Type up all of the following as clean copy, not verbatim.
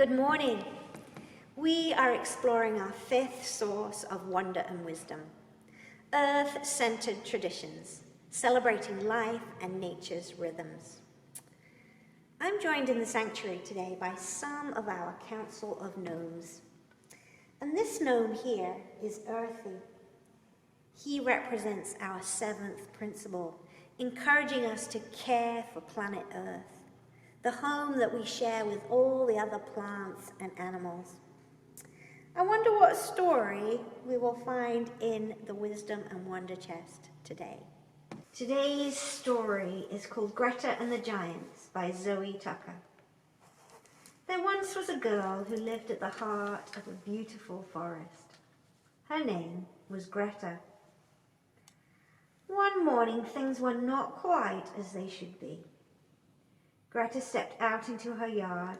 Good morning. We are exploring our fifth source of wonder and wisdom, earth-centered traditions, celebrating life and nature's rhythms. I'm joined in the sanctuary today by some of our Council of Gnomes. And this gnome here is Earthy. He represents our seventh principle, encouraging us to care for planet Earth, the home that we share with all the other plants and animals. I wonder what story we will find in the Wisdom and Wonder Chest today. Today's story is called Greta and the Giants by Zoe Tucker. There once was a girl who lived at the heart of a beautiful forest. Her name was Greta. One morning, things were not quite as they should be. Greta stepped out into her yard,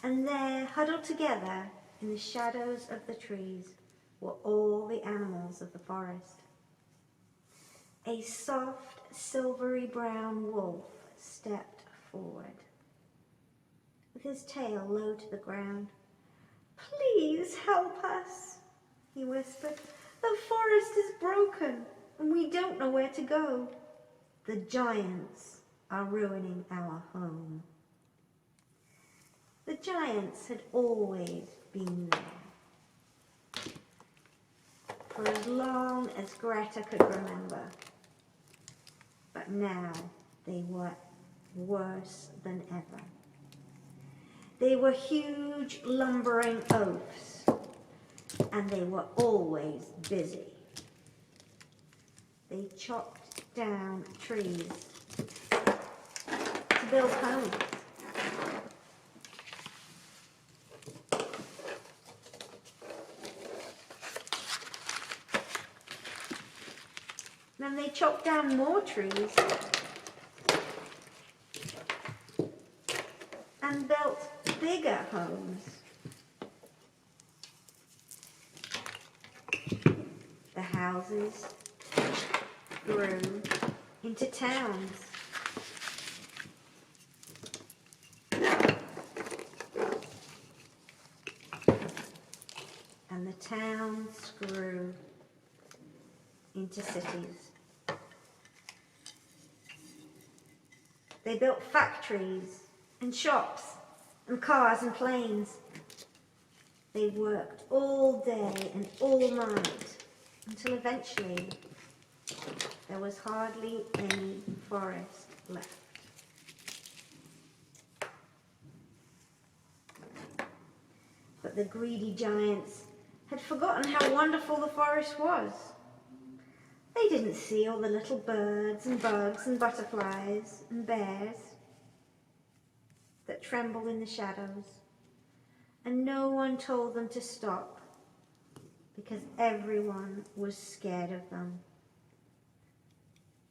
and there, huddled together in the shadows of the trees, were all the animals of the forest. A soft, silvery brown wolf stepped forward, with his tail low to the ground. "Please help us," he whispered. "The forest is broken, and we don't know where to go. The giants are ruining our home." The giants had always been there, for as long as Greta could remember. But now they were worse than ever. They were huge, lumbering oafs, and they were always busy. They chopped down trees to build homes. Then they chopped down more trees and built bigger homes. The houses grew into towns. And the towns grew into cities. They built factories and shops and cars and planes. They worked all day and all night until eventually there was hardly any forest left. But the greedy giants had forgotten how wonderful the forest was. They didn't see all the little birds and bugs and butterflies and bears that trembled in the shadows, and no one told them to stop because everyone was scared of them.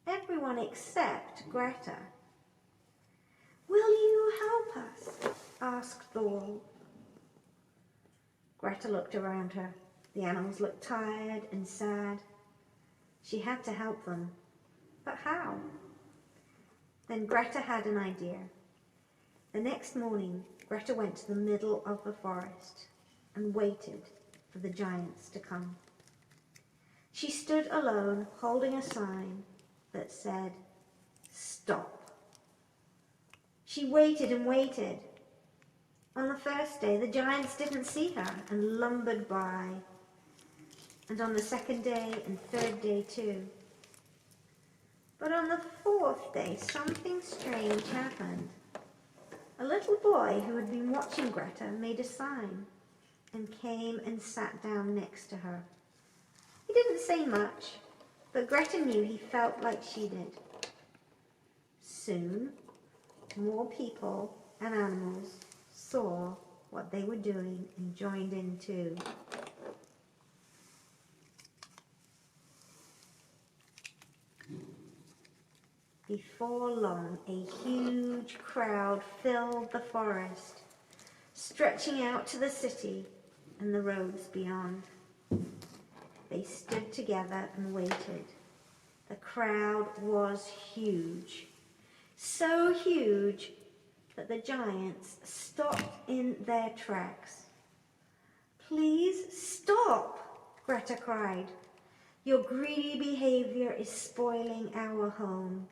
Everyone except Greta. "Will you help us?" asked the wolf. Greta looked around her. The animals looked tired and sad. She had to help them, but how? Then Greta had an idea. The next morning, Greta went to the middle of the forest and waited for the giants to come. She stood alone, holding a sign that said, "Stop." She waited and waited. On the first day, the giants didn't see her and lumbered by. And on the second day and third day too. But on the fourth day, something strange happened. A little boy who had been watching Greta made a sign and came and sat down next to her. He didn't say much, but Greta knew he felt like she did. Soon, more people and animals saw what they were doing and joined in too. Before long, a huge crowd filled the forest, stretching out to the city and the roads beyond. They stood together and waited. The crowd was huge, so huge that the giants stopped in their tracks. "Please stop," Greta cried. "Your greedy behavior is spoiling our home.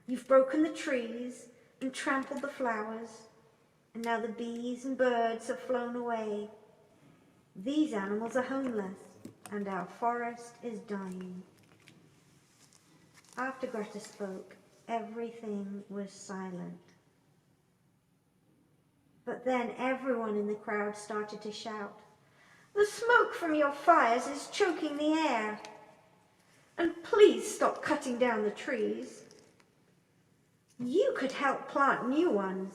You've broken the trees and trampled the flowers, and now the bees and birds have flown away. These animals are homeless, and our forest is dying." After Greta spoke, everything was silent. But then everyone in the crowd started to shout, "The smoke from your fires is choking the air. And please stop cutting down the trees. You could help plant new ones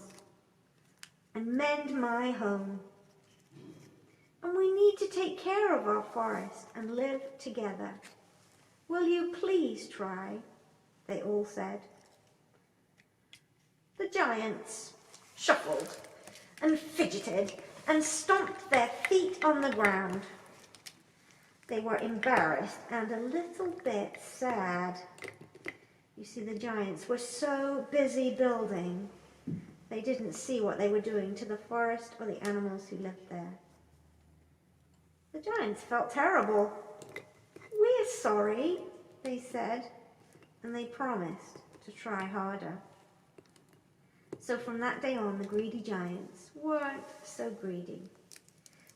and mend my home. And we need to take care of our forest and live together. Will you please try?" they all said. The giants shuffled and fidgeted and stomped their feet on the ground. They were embarrassed and a little bit sad. You see, the giants were so busy building, they didn't see what they were doing to the forest or the animals who lived there. The giants felt terrible. "We're sorry," they said, and they promised to try harder. So from that day on, the greedy giants weren't so greedy.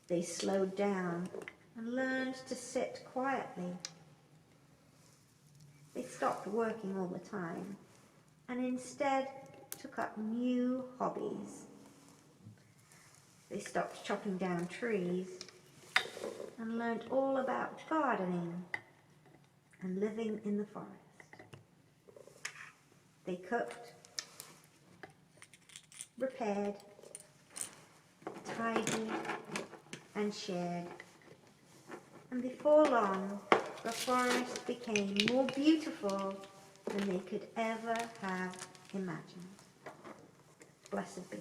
They slowed down and learned to sit quietly. They stopped working all the time and instead took up new hobbies. They stopped chopping down trees and learned all about gardening and living in the forest. They cooked, repaired, tidied, and shared. And before long, the forest became more beautiful than they could ever have imagined. Blessed be.